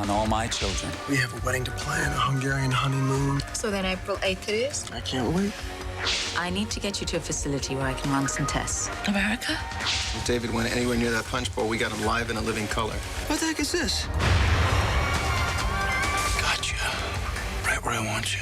on all my children. We have a wedding to plan, a Hungarian honeymoon. So then April 8th it is? I can't wait. I need to get you to a facility where I can run some tests. America? If David went anywhere near that punch bowl, we got him live in a living color. What the heck is this? Gotcha. Right where I want you.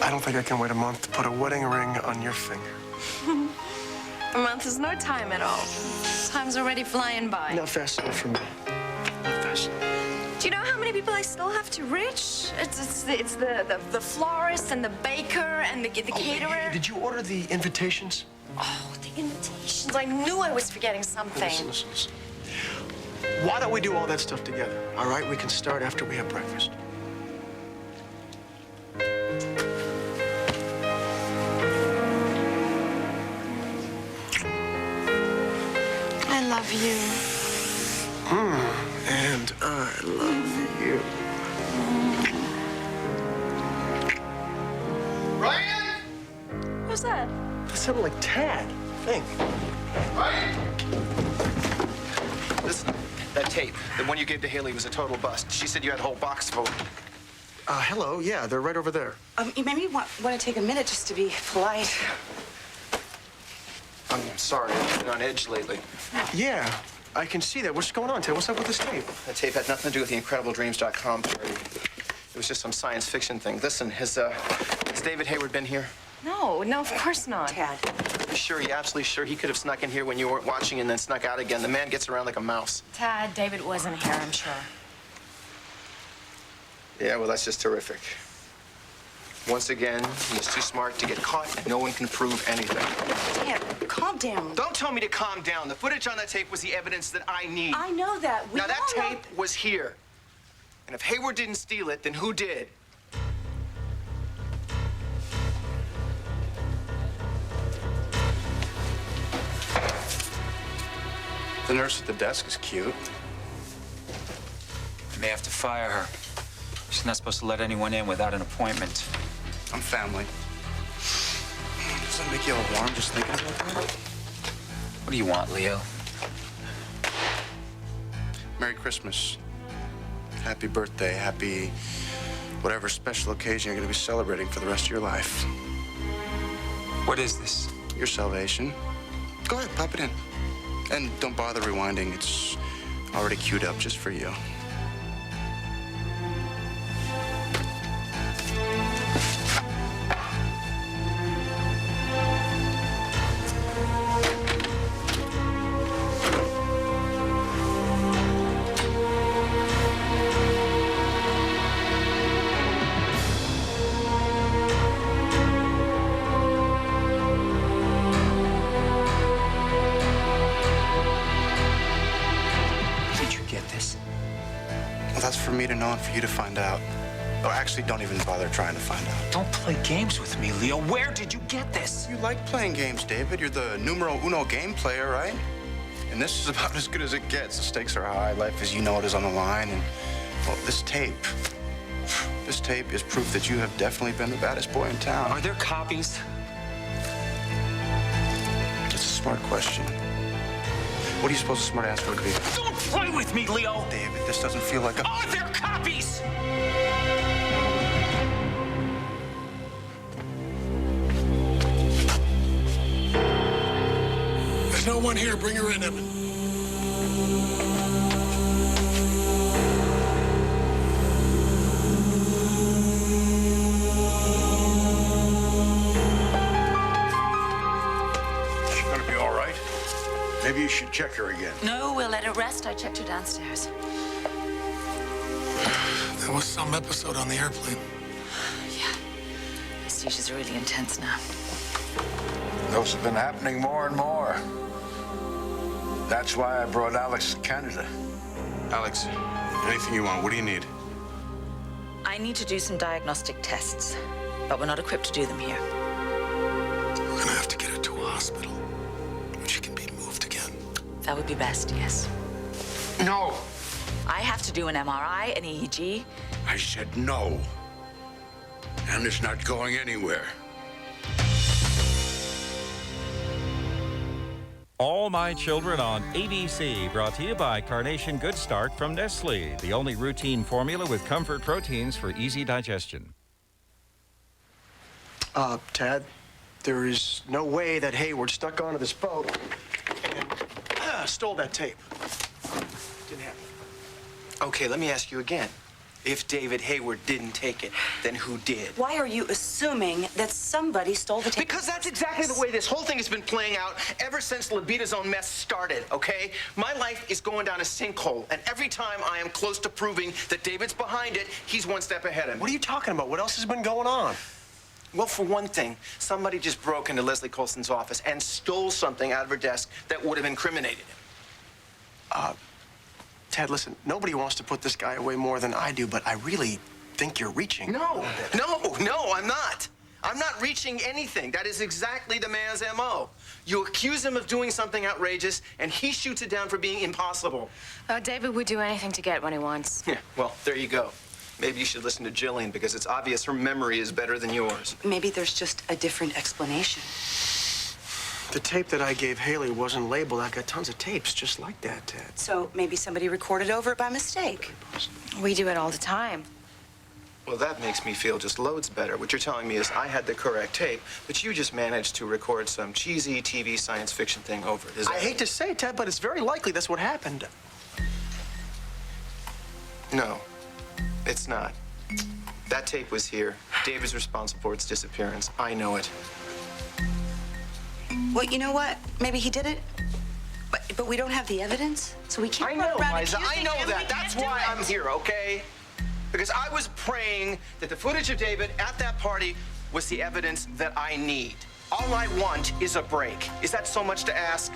I don't think I can wait a month to put a wedding ring on your finger. A month is no time at all. Time's already flying by. Not fast enough for me. Not fast enough. Do you know how many people I still have to reach? It's the florist and the baker and the caterer. Hey, did you order the invitations? Oh, the invitations. I knew I was forgetting something. Listen. Why don't we do all that stuff together? All right, we can start after we have breakfast. I love you. And I love you. Ryan! Who's that? That sounded like Tad. Think. Ryan! Listen, that tape, the one you gave to Haley, was a total bust. She said you had a whole box full. Hello. Yeah, they're right over there. You maybe want to take a minute just to be polite. I'm sorry, I've been on edge lately. Yeah, I can see that. What's going on, Ted? What's up with this tape? That tape had nothing to do with the IncredibleDreams.com party. It was just some science fiction thing. Listen, has David Hayward been here? No, of course not. Tad. You sure? You absolutely sure he could have snuck in here when you weren't watching and then snuck out again? The man gets around like a mouse. Tad, David wasn't here, I'm sure. Yeah, well, that's just terrific. Once again, he's too smart to get caught, and no one can prove anything. Tad, calm down. Don't tell me to calm down. The footage on that tape was the evidence that I need. I know that. Now, that tape was here. And if Hayward didn't steal it, then who did? The nurse at the desk is cute. I may have to fire her. She's not supposed to let anyone in without an appointment. I'm family. Does that make you all warm just thinking about that? What do you want, Leo? Merry Christmas. Happy birthday. Happy whatever special occasion you're going to be celebrating for the rest of your life. What is this? Your salvation. Go ahead, pop it in. And don't bother rewinding. It's already queued up just for you. Well, that's for me to know and for you to find out. Oh, actually, don't even bother trying to find out. Don't play games with me, Leo. Where did you get this? You like playing games, David. You're the numero uno game player, right? And this is about as good as it gets. The stakes are high. Life as you know it is on the line. And, well, this tape is proof that you have definitely been the baddest boy in town. Are there copies? It's a smart question. What do you suppose a smart answer would be? Don't play with me, Leo! David, this doesn't feel like a... Are there copies? There's no one here. Bring her in, Evan. you should check her again. No, we'll let her rest. I checked her downstairs. There was some episode on the airplane. Yeah. Anesthesia's really intense now. Those have been happening more and more. That's why I brought Alex to Canada. Alex, anything you want. What do you need? I need to do some diagnostic tests, but we're not equipped to do them here. We're gonna have to get her to a hospital where she can be moved again. That would be best, yes. No. I have to do an MRI, an EEG. I said no. And it's not going anywhere. All My Children on ABC, brought to you by Carnation Good Start from Nestle, the only routine formula with comfort proteins for easy digestion. Tad, there is no way that Hayward stuck onto this boat and stole that tape. Didn't happen. Okay, let me ask you again. If David Hayward didn't take it, then who did? Why are you assuming that somebody stole the tape? Because that's exactly the way this whole thing has been playing out ever since Libida's own mess started, okay? My life is going down a sinkhole, and every time I am close to proving that David's behind it, he's one step ahead of me. What are you talking about? What else has been going on? Well, for one thing, somebody just broke into Leslie Colson's office and stole something out of her desk that would have incriminated him. Ted, listen, nobody wants to put this guy away more than I do, but I really think you're reaching. No, I'm not. I'm not reaching anything. That is exactly the man's MO. You accuse him of doing something outrageous, and he shoots it down for being impossible. David would do anything to get what he wants. Yeah, well, there you go. Maybe you should listen to Jillian, because it's obvious her memory is better than yours. Maybe there's just a different explanation. The tape that I gave Haley wasn't labeled. I've got tons of tapes just like that, Ted. So maybe somebody recorded over it by mistake. We do it all the time. Well, that makes me feel just loads better. What you're telling me is I had the correct tape, but you just managed to record some cheesy TV science fiction thing over it. Is I that hate to say it, Ted, but it's very likely that's what happened. No, it's not. That tape was here. David's responsible for its disappearance. I know it. Well, you know what? Maybe he did it, but we don't have the evidence, so we can't I run know, around Liza, I accusing know him. that. We That's can't do why it. I'm here, okay? Because I was praying that the footage of David at that party was the evidence that I need. All I want is a break. Is that so much to ask?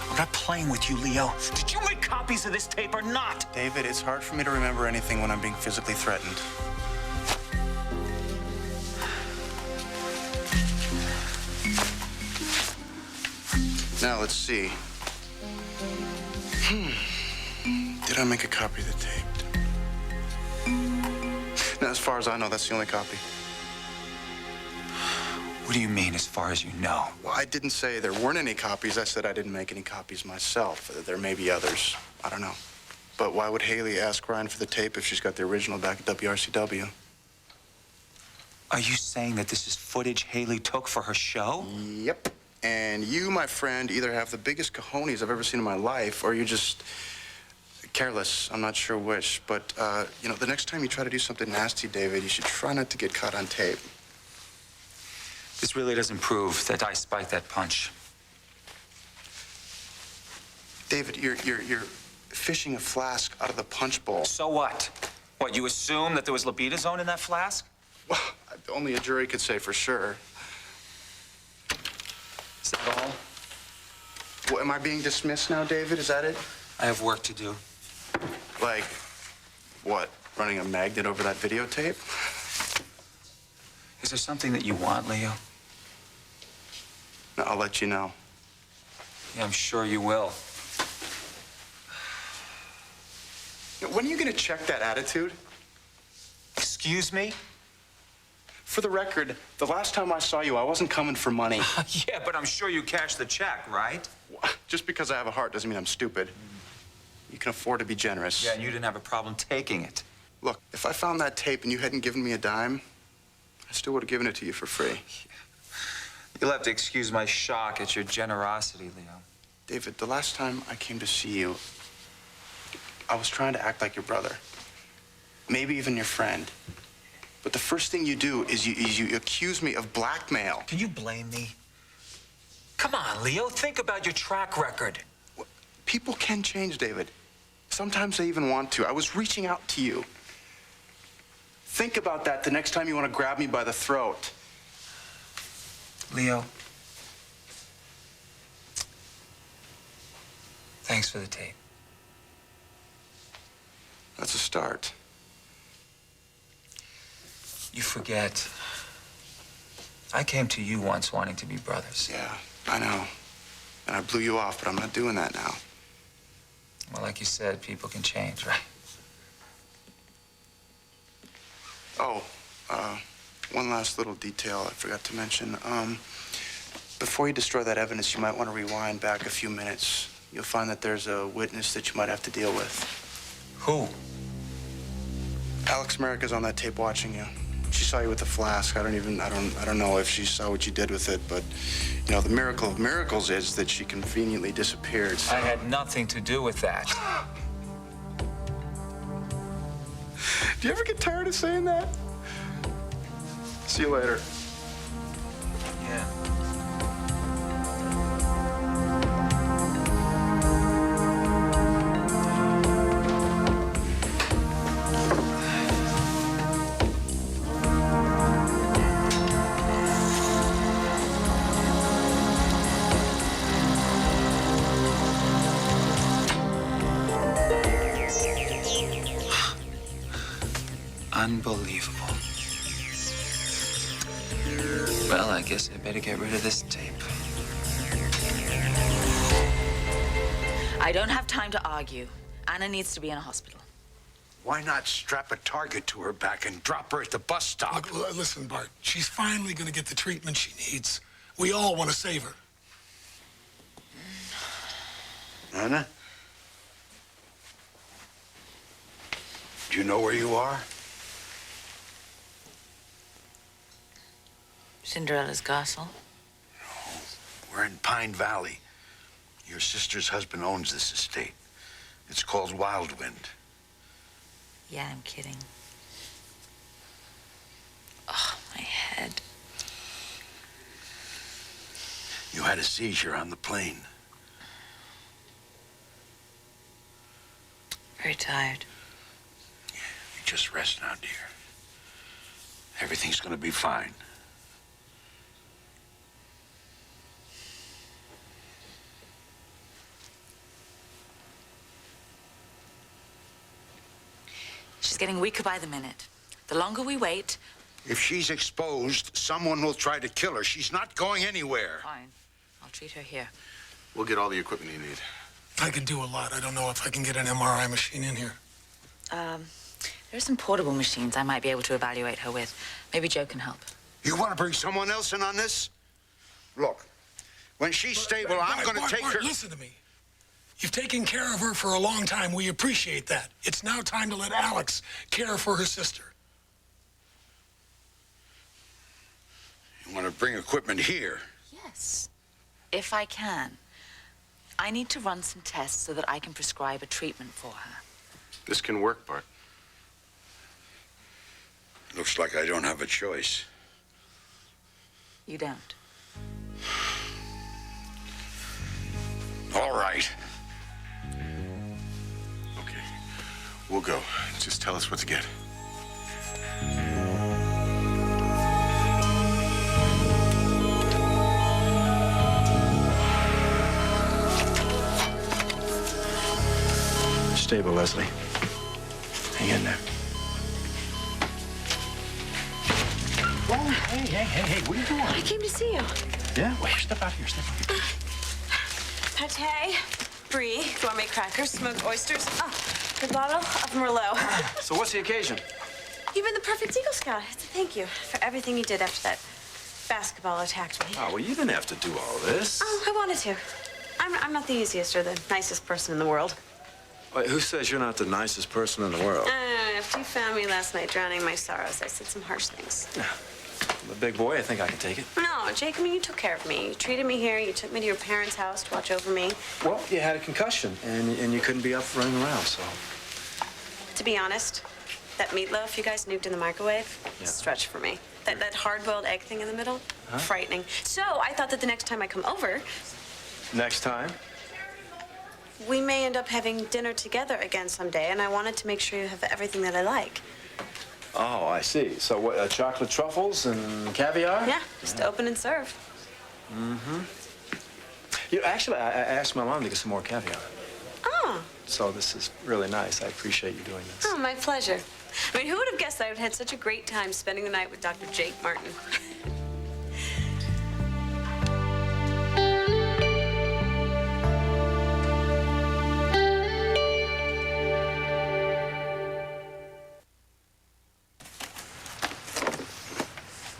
I'm not playing with you, Leo. Did you make copies of this tape or not? David, it's hard for me to remember anything when I'm being physically threatened. Now, let's see. Did I make a copy of the tape? Now, as far as I know, that's the only copy. What do you mean, as far as you know? Well, I didn't say there weren't any copies. I said I didn't make any copies myself. There may be others. I don't know. But why would Haley ask Ryan for the tape if she's got the original back at WRCW? Are you saying that this is footage Haley took for her show? Yep. And you, my friend, either have the biggest cojones I've ever seen in my life, or you're just careless. I'm not sure which. But, you know, the next time you try to do something nasty, David, you should try not to get caught on tape. This really doesn't prove that I spiked that punch. David, you're fishing a flask out of the punch bowl. So what? What, you assume that there was Libidazone in that flask? Well, only a jury could say for sure. Is that all? Well, am I being dismissed now, David? Is that it? I have work to do. Like, what? Running a magnet over that videotape? Is there something that you want, Leo? No, I'll let you know. Yeah, I'm sure you will. When are you gonna check that attitude? Excuse me? For the record, the last time I saw you, I wasn't coming for money. Yeah, but I'm sure you cashed the check, right? Just because I have a heart doesn't mean I'm stupid. You can afford to be generous. Yeah, and you didn't have a problem taking it. Look, if I found that tape and you hadn't given me a dime, I still would have given it to you for free. You'll have to excuse my shock at your generosity, Leo. David, the last time I came to see you, I was trying to act like your brother. Maybe even your friend. But the first thing you do is you accuse me of blackmail. Can you blame me? Come on, Leo. Think about your track record. People can change, David. Sometimes they even want to. I was reaching out to you. Think about that the next time you want to grab me by the throat. Leo. Thanks for the tape. That's a start. You forget. I came to you once wanting to be brothers. Yeah, I know. And I blew you off, but I'm not doing that now. Well, like you said, people can change, right? Oh, one last little detail I forgot to mention. Before you destroy that evidence, you might want to rewind back a few minutes. You'll find that there's a witness that you might have to deal with. Who? Alex America's on that tape watching you. She saw you with the flask. I don't know if she saw what you did with it, but you know, the miracle of miracles is that she conveniently disappeared. So. I had nothing to do with that. Do you ever get tired of saying that? See you later. Yeah. Unbelievable. Well, I guess I better get rid of this tape. I don't have time to argue. Anna needs to be in a hospital. Why not strap a target to her back and drop her at the bus stop? Look, listen, Bart. She's finally going to get the treatment she needs. We all want to save her. Anna? Do you know where you are? Cinderella's castle. No, we're in Pine Valley. Your sister's husband owns this estate. It's called Wildwind. Yeah, I'm kidding. Oh, my head. You had a seizure on the plane. Very tired. You just rest now, dear. Everything's gonna be fine. She's getting weaker by the minute. The longer we wait... If she's exposed, someone will try to kill her. She's not going anywhere. Fine. I'll treat her here. We'll get all the equipment you need. I can do a lot. I don't know if I can get an MRI machine in here. There are some portable machines I might be able to evaluate her with. Maybe Joe can help. You want to bring someone else in on this? Look, when she's stable, I'm going to take her... Listen to me. You've taken care of her for a long time. We appreciate that. It's now time to let Alex care for her sister. You want to bring equipment here? Yes, if I can. I need to run some tests so that I can prescribe a treatment for her. This can work, Bart. Looks like I don't have a choice. You don't. All right. Okay. We'll go. Just tell us what to get. Stable, Leslie. Hang in there. Oh, hey, what are you doing? I came to see you. Yeah? Well, step out here, step out here. Pate, brie, gourmet crackers, smoked oysters. Oh, a bottle of Merlot. So what's the occasion? You've been the perfect Eagle Scout. It's a thank you for everything you did after that basketball attacked me. Oh, well, you didn't have to do all this. Oh, I wanted to. I'm not the easiest or the nicest person in the world. Wait, who says you're not the nicest person in the world? After you found me last night drowning my sorrows, I said some harsh things. I'm a big boy. I think I can take it. No, Jake, I mean, you took care of me. You treated me here. You took me to your parents' house to watch over me. Well, you had a concussion, and you couldn't be up running around, so... To be honest, That meatloaf you guys nuked in the microwave? Stretch for me. That hard-boiled egg thing in the middle? Frightening. So I thought that the next time I come over, Next time? we may end up having dinner together again someday, and I wanted to make sure you have everything that I like. Oh, I see. So what, chocolate truffles and caviar? Yeah, just open and serve. Actually, I asked my mom to get some more caviar. Oh, So this is really nice. I appreciate you doing this. oh, my pleasure. I mean, who would have guessed that I would have had such a great time spending the night with Dr. Jake Martin?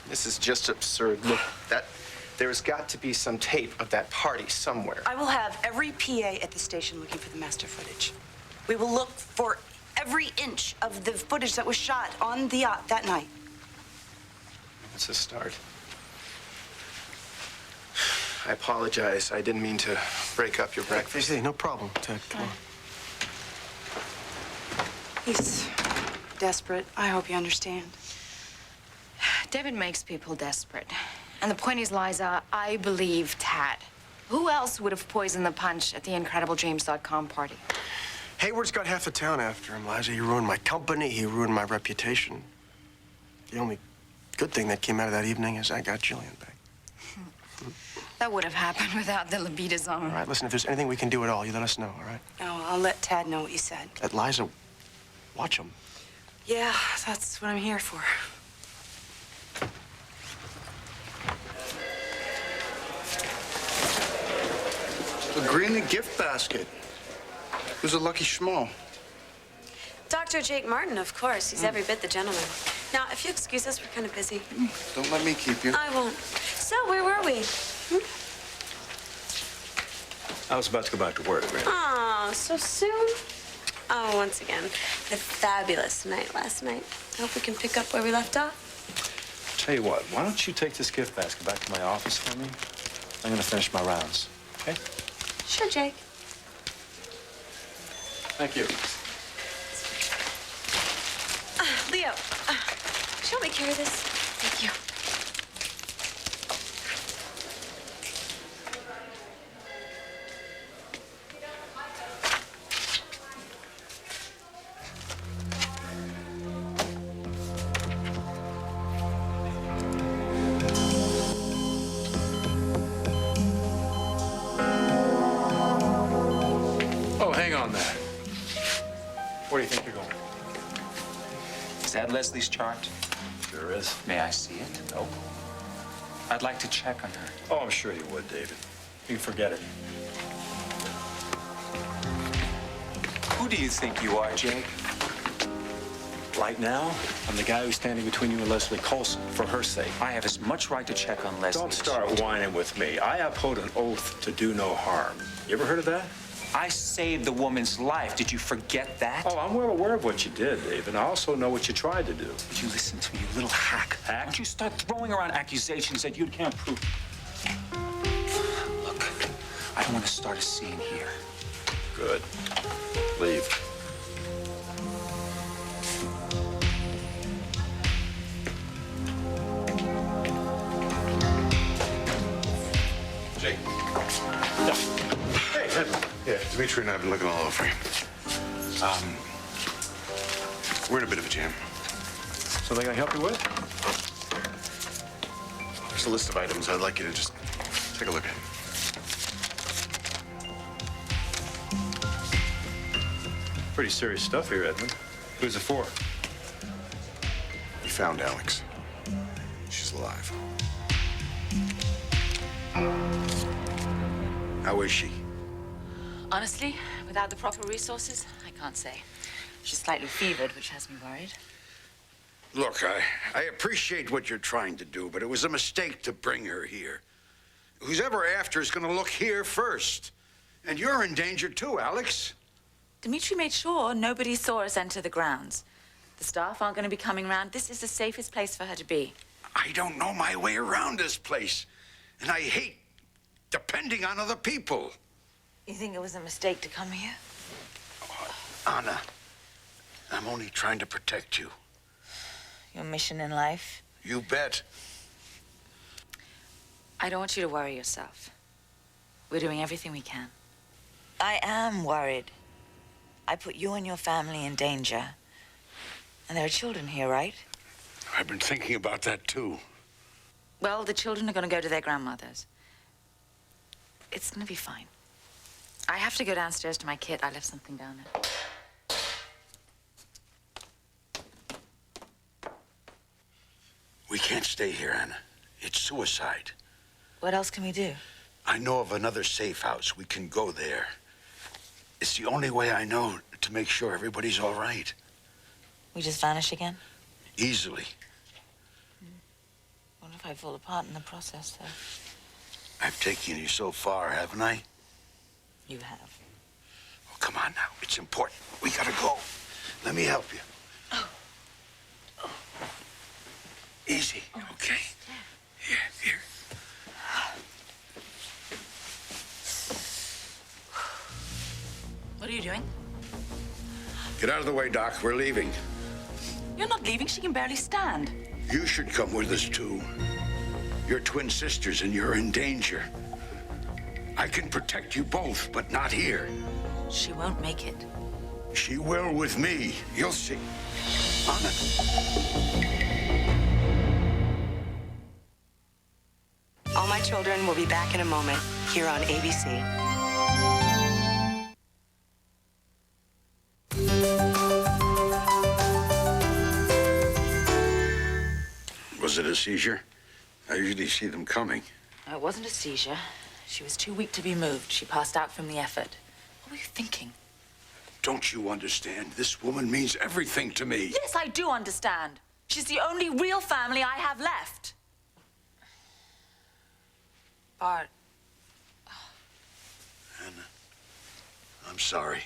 This is just absurd. Look, there's got to be some tape of that party somewhere. I will have every PA at the station looking for the master footage. We will look for every inch of the footage that was shot on the yacht that night. It's a start. I apologize. I didn't mean to break up your breakfast. Hey, no problem, Ted. Come on. He's desperate. I hope you understand. David makes people desperate. And the point is, Liza, I believe Tad. Who else would have poisoned the punch at the IncredibleDreams.com party? Hayward's got half the town after him, Liza. He ruined my company. He ruined my reputation. The only good thing that came out of that evening is I got Jillian back. That would have happened without the libido zone. All right, listen, if there's anything we can do at all, you let us know, all right? Oh, I'll let Tad know what you said. Let Liza watch him. Yeah, that's what I'm here for. A greeny gift basket. Who's a lucky schmo? Dr. Jake Martin, of course. He's every bit the gentleman. Now, if you excuse us, we're kind of busy. Don't let me keep you. I won't. So, where were we? I was about to go back to work, Grant. Oh, so soon? Oh, once again, a fabulous night last night. I hope we can pick up where we left off. Tell you what, why don't you take this gift basket back to my office for me? I'm gonna finish my rounds, okay? Sure, Jake. Thank you. Leo, should you help me carry this? Thank you. Oh, hang on there. Where do you think you're going? Is that Leslie's chart? Sure is. May I see it? Nope. I'd like to check on her. Oh, I'm sure you would, David. You can forget it. Who do you think you are, Jake? Right now, I'm the guy who's standing between you and Leslie Colson, for her sake. I have as much right to check on Leslie. Don't start whining with me. I uphold an oath to do no harm. You ever heard of that? I saved the woman's life. Did you forget that? Oh, I'm well aware of what you did, Dave, and I also know what you tried to do. Would you listen to me, you little hack? Hack? Don't you start throwing around accusations that you can't prove. Look, I don't want to start a scene here. Good. Leave. Jake. Yeah. Hey, Edmund. Yeah, Dimitri and I have been looking all over you. We're in a bit of a jam. Something I can help you with? There's a list of items I'd like you to just take a look at. Pretty serious stuff here, Edmund. Who's it for? We found Alex. She's alive. How is she? Honestly, without the proper resources, I can't say. She's slightly fevered, which has me worried. Look, I appreciate what you're trying to do, but it was a mistake to bring her here. Who's ever after is gonna look here first. And you're in danger too, Alex. Dimitri made sure nobody saw us enter the grounds. The staff aren't going to be coming around. This is the safest place for her to be. I don't know my way around this place. And I hate depending on other people. You think it was a mistake to come here? Anna, I'm only trying to protect you. Your mission in life? You bet. I don't want you to worry yourself. We're doing everything we can. I am worried. I put you and your family in danger. And there are children here, right? I've been thinking about that, too. Well, the children are going to go to their grandmothers. It's going to be fine. I have to go downstairs to my kit. I left something down there. We can't stay here, Anna. It's suicide. What else can we do? I know of another safe house. We can go there. It's the only way I know to make sure everybody's all right. We just vanish again? Easily. What if I fall apart in the process, though? I've taken you so far, haven't I? You have. Oh, come on now. It's important. We gotta go. Let me help you. Oh. Easy, okay? Here. What are you doing? Get out of the way, Doc. We're leaving. You're not leaving. She can barely stand. You should come with us, too. You're twin sisters, and you're in danger. I can protect you both, but not here. She won't make it. She will with me. You'll see. Anna. All My Children will be back in a moment here on ABC. Was it a seizure? I usually see them coming. No, it wasn't a seizure. She was too weak to be moved. She passed out from the effort. What were you thinking? Don't you understand? This woman means everything to me. Yes, I do understand. She's the only real family I have left. Bart. Anna, I'm sorry.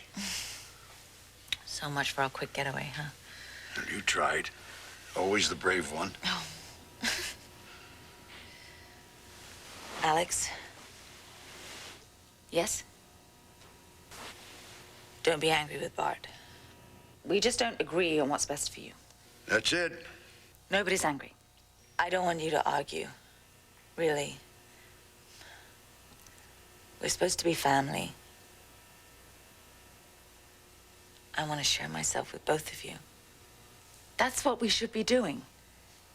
So much for our quick getaway, huh? And you tried. Always the brave one. Oh. Alex? Yes? Don't be angry with Bart. We just don't agree on what's best for you. That's it. Nobody's angry. I don't want you to argue. Really. We're supposed to be family. I want to share myself with both of you. That's what we should be doing.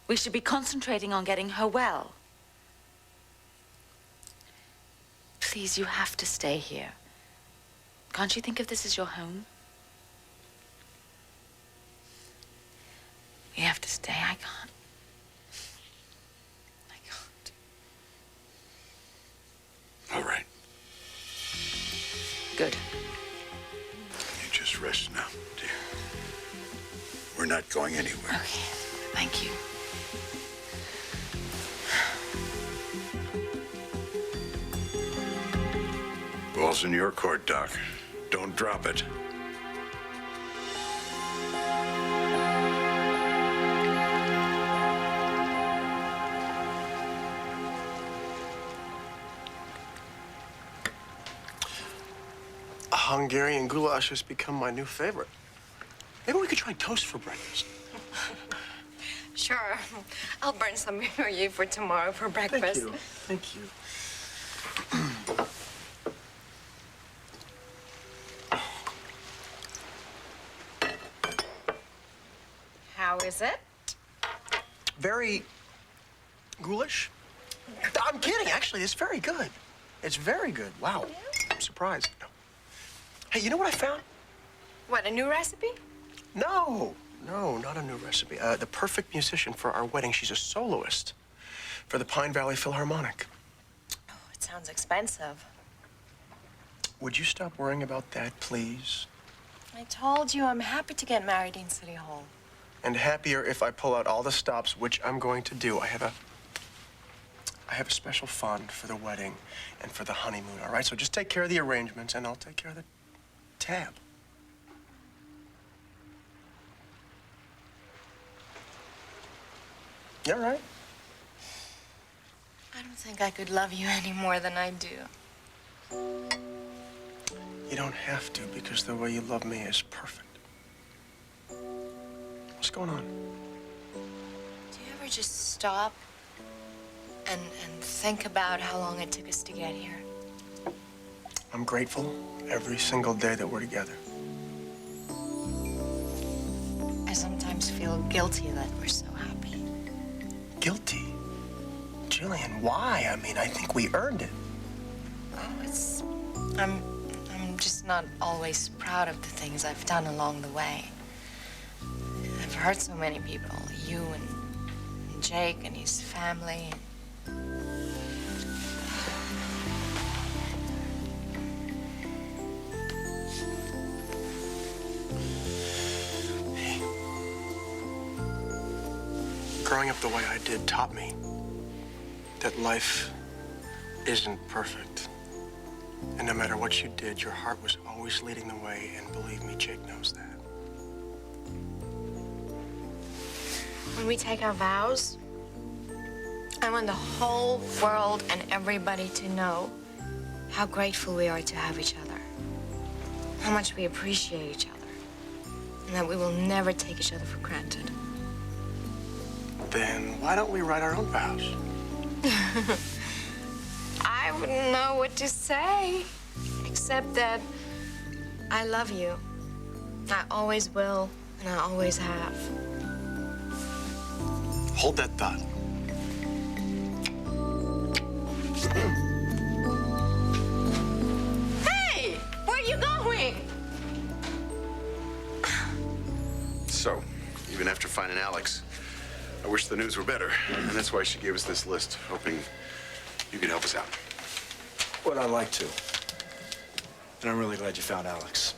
We should be concentrating on getting her well. Please, you have to stay here. Can't you think of this as your home? You have to stay. I can't. I can't. All right. Good. You just rest now, dear. We're not going anywhere. Okay. Thank you. Ball's in your court, Doc. Don't drop it. Hungarian goulash has become my new favorite. Maybe we could try toast for breakfast. Sure. I'll burn some for you for tomorrow for breakfast. Thank you. How is it? Very ghoulish. I'm kidding, actually. It's very good. It's very good. Wow. I'm surprised. Hey, you know what I found? What, a new recipe? No, not a new recipe. The perfect musician for our wedding. She's a soloist for the Pine Valley Philharmonic. Oh, it sounds expensive. Would you stop worrying about that, please? I told you I'm happy to get married in City Hall. And happier if I pull out all the stops, which I'm going to do. I have a special fund for the wedding and for the honeymoon, all right? So just take care of the arrangements, and I'll take care of the tab. You all right? I don't think I could love you any more than I do. You don't have to, because the way you love me is perfect. What's going on? Do you ever just stop and think about how long it took us to get here? I'm grateful every single day that we're together. I sometimes feel guilty that we're so happy. Guilty? Jillian, why? I mean, I think we earned it. Oh, I'm just not always proud of the things I've done along the way. I've hurt so many people, you and Jake and his family. Growing up the way I did taught me that life isn't perfect. And no matter what you did, your heart was always leading the way, and believe me, Jake knows that. When we take our vows, I want the whole world and everybody to know how grateful we are to have each other, how much we appreciate each other, and that we will never take each other for granted. Then why don't we write our own vows? I wouldn't know what to say, except that I love you. I always will, and I always have. Hold that thought. Hey, where are you going? So, even after finding Alex, I wish the news were better. And that's why she gave us this list, hoping you could help us out. Well, I'd like to. And I'm really glad you found Alex.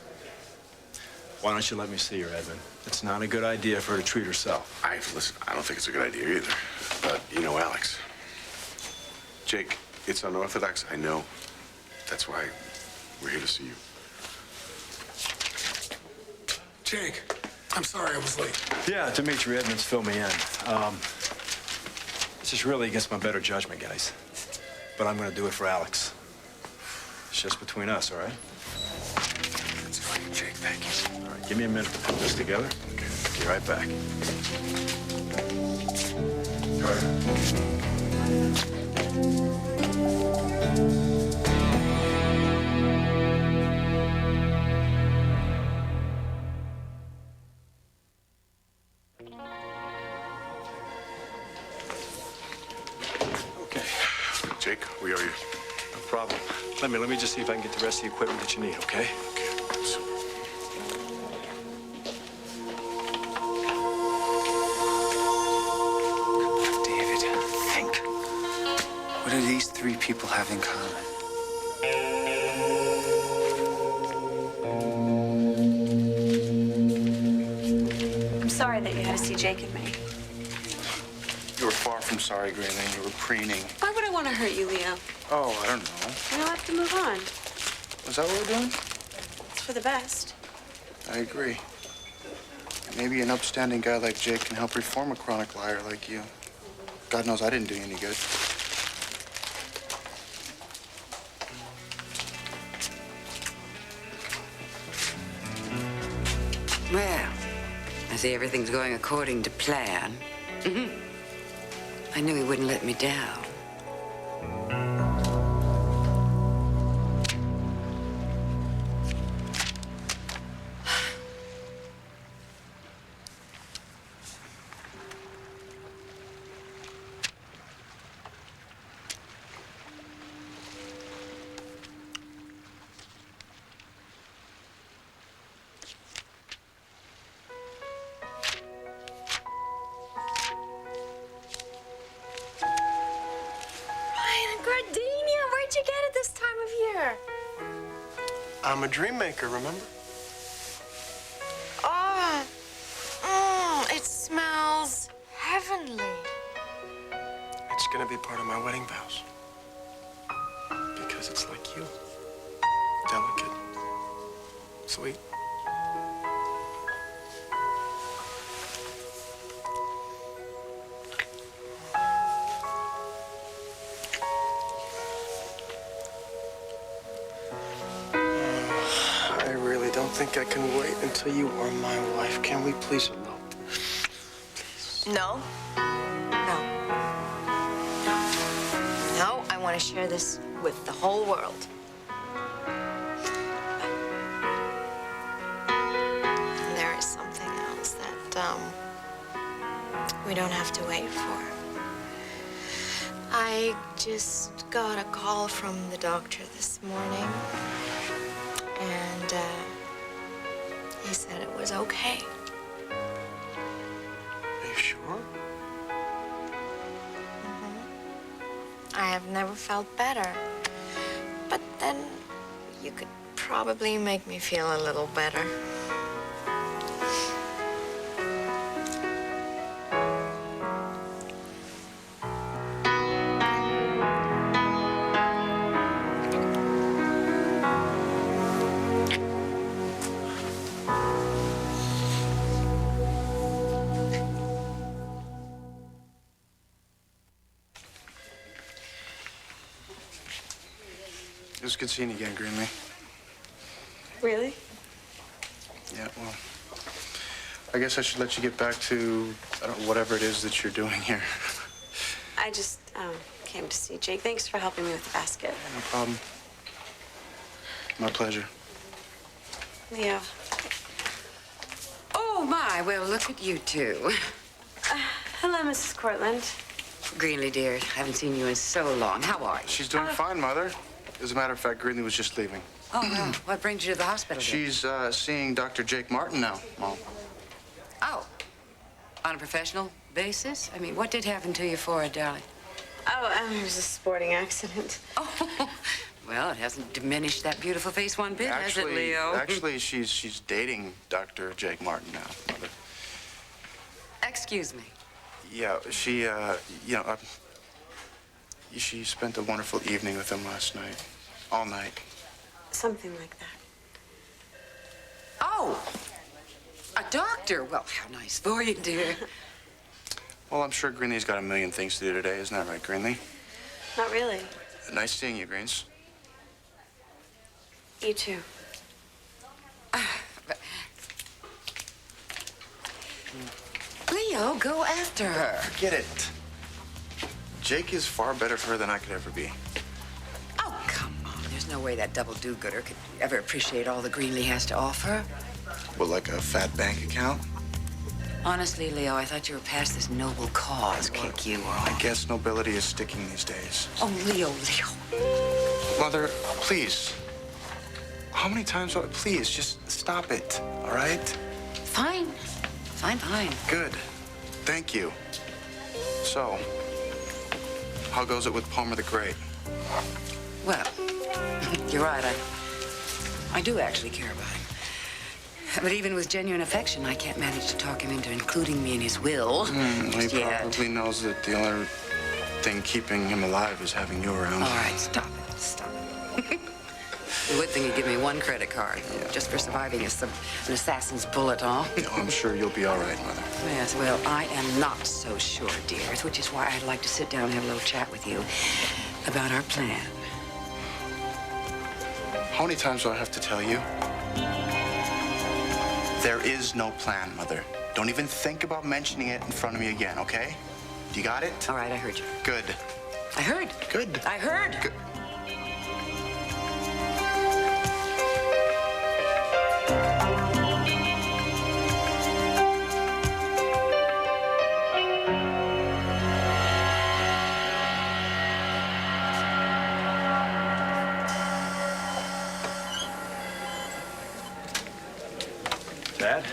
Why don't you let me see her, Edmund? It's not a good idea for her to treat herself. Listen, I don't think it's a good idea either. But you know Alex. Jake, it's unorthodox, I know. That's why we're here to see you. Jake, I'm sorry I was late. Yeah, Dimitri Edmonds filled me in. This is really against my better judgment, guys. But I'm gonna do it for Alex. It's just between us, all right? That's fine, Jake, thank you. All right, give me a minute to put this together. Okay, be right back. Okay. Jake, we owe you. No problem. Let me just see if I can get the rest of the equipment that you need, okay? Okay, super. David, think. What do these three people have in common? I'm sorry that you had to see Jake and me. You were far from sorry, Grayling. You were preening. Why would I want to hurt you, Leo? Oh, I don't know. We'll have to move on. Is that what we're doing? It's for the best. I agree. Maybe an upstanding guy like Jake can help reform a chronic liar like you. God knows I didn't do you any good. Well, I see everything's going according to plan. I knew he wouldn't let me down. Gardenia, where'd you get it this time of year? I'm a dream maker, remember? Oh, it smells heavenly. It's gonna be part of my wedding vows. Because it's like you. Delicate. Sweet. I really don't think I can wait until you are my wife. Can we please elope? No. No. No. No, I want to share this with the whole world. And there is something else that, we don't have to wait for. I just got a call from the doctor this morning, and, he said it was okay. Are you sure? I have never felt better. But then you could probably make me feel a little better. It was good seeing you again, Greenlee. Really? Yeah, well, I guess I should let you get back to whatever it is that you're doing here. I just came to see Jake. Thanks for helping me with the basket. No problem. My pleasure. Leo. Oh, my. Well, look at you two. Hello, Mrs. Cortland. Greenlee, dear, haven't seen you in so long. How are you? She's doing fine, Mother. As a matter of fact, Greenlee was just leaving. Oh, no. What brings you to the hospital? She's seeing Dr. Jake Martin now, Mom. Oh, on a professional basis? I mean, what did happen to your forehead, darling? Oh, it was a sporting accident. Oh, well, it hasn't diminished that beautiful face one bit, has it, Leo? Actually, she's dating Dr. Jake Martin now, Mother. Excuse me. Yeah, she, she spent a wonderful evening with him last night. All night. Something like that. Oh, a doctor. Well, how nice for you, dear. Well, I'm sure Greenlee's got a million things to do today. Isn't that right, Greenlee? Not really. Nice seeing you, Greens. You too. Leo, go after her. Forget it. Jake is far better for her than I could ever be. Oh, come on. There's no way that double do-gooder could ever appreciate all the Greenlee has to offer. Well, like a fat bank account? Honestly, Leo, I thought you were past this noble cause kick you off. I guess nobility is sticking these days. Oh, Leo. Mother, please. How many times do I... Please, just stop it, all right? Fine. Fine. Good. Thank you. So, how goes it with Palmer the Great? Well, you're right. I do actually care about him. But even with genuine affection, I can't manage to talk him into including me in his will. He yet. probably knows that the only thing keeping him alive is having you around. All right, stop it. The good thing you give me one credit card, just for surviving an assassin's bullet, huh? No, I'm sure you'll be all right, Mother. Yes, well, I am not so sure, dears, which is why I'd like to sit down and have a little chat with you about our plan. How many times do I have to tell you? There is no plan, Mother. Don't even think about mentioning it in front of me again, okay? You got it? All right, I heard you. Good. I heard. Good. I heard. Good. Dad?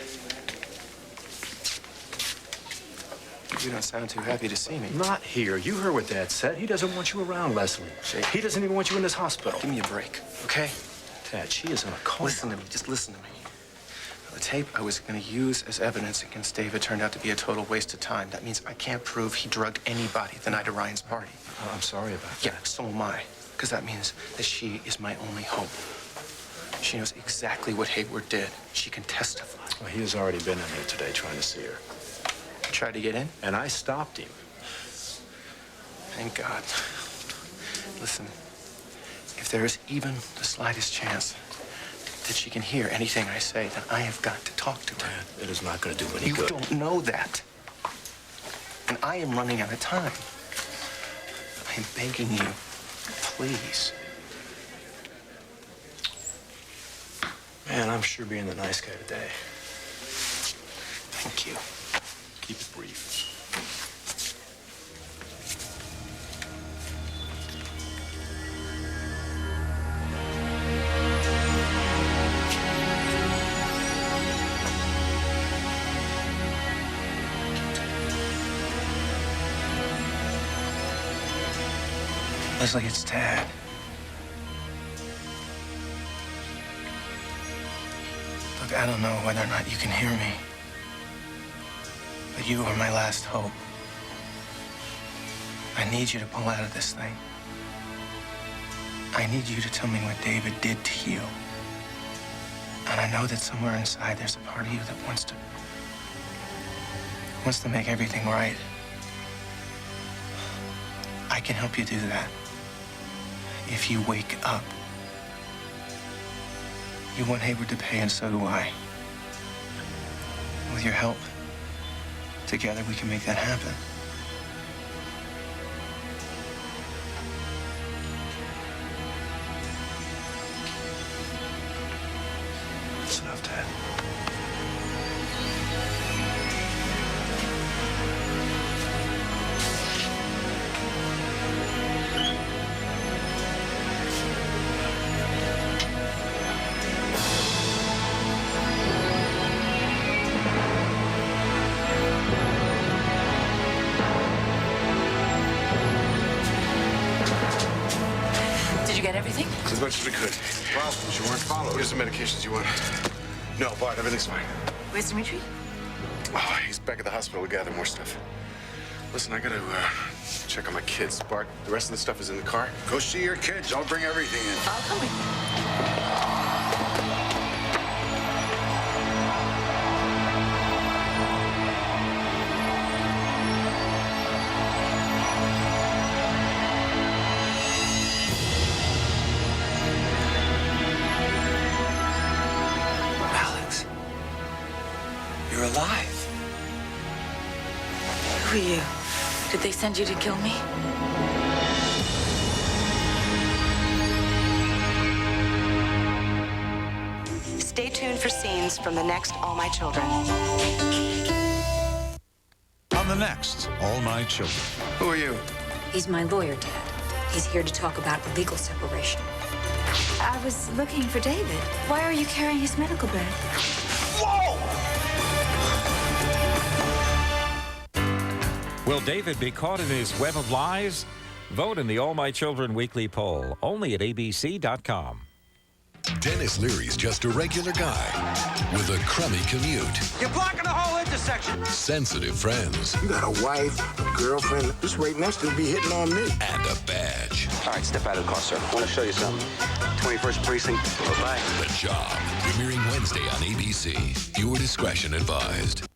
You don't sound too happy to see me. Not here. You heard what Dad said. He doesn't want you around, Leslie. He doesn't even want you in this hospital. Give me a break, okay? Dad, she is in a coma. Listen to me. Just listen to me. The tape I was going to use as evidence against David turned out to be a total waste of time. That means I can't prove he drugged anybody the night of Ryan's party. I'm sorry about that. Yeah, so am I. Because that means that she is my only hope. She knows exactly what Hayward did. She can testify. Well, he has already been in here today trying to see her. Tried to get in? And I stopped him. Thank God. Listen, if there is even the slightest chance that she can hear anything I say, then I have got to talk to her. Dad, it is not going to do any You good. don't know that. And I am running out of time. I am begging you, please. Man, I'm sure being the nice guy today. Thank you. Keep it brief. Leslie, it's Dad. Look, I don't know whether or not you can hear me, but you are my last hope. I need you to pull out of this thing. I need you to tell me what David did to you. And I know that somewhere inside there's a part of you that wants to make everything right. I can help you do that. If you wake up. You want Hayward to pay, and so do I. With your help, together we can make that happen. That's enough, Dad. Everything? As much as we could. Problems you weren't followed. Here's the medications you want. No, Bart, everything's fine. Where's Dimitri? Oh, he's back at the hospital to gather more stuff. Listen, I gotta check on my kids. Bart, the rest of the stuff is in the car. Go see your kids. I'll bring everything in. I'll come with you. You're alive. Who are you? Did they send you to kill me? Stay tuned for scenes from the next All My Children. On the next All My Children. Who are you? He's my lawyer, Dad. He's here to talk about a legal separation. I was looking for David. Why are you carrying his medical bag? Whoa! Will David be caught in his web of lies? Vote in the All My Children weekly poll, only at abc.com. Dennis Leary's just a regular guy with a crummy commute. You're blocking the whole intersection. Sensitive friends. You got a wife, a girlfriend. This right next to be hitting on me. And a badge. All right, step out of the car, sir. I want to show you something. 21st Precinct. Bye-bye. The Job. Premiering Wednesday on ABC. Viewer discretion advised.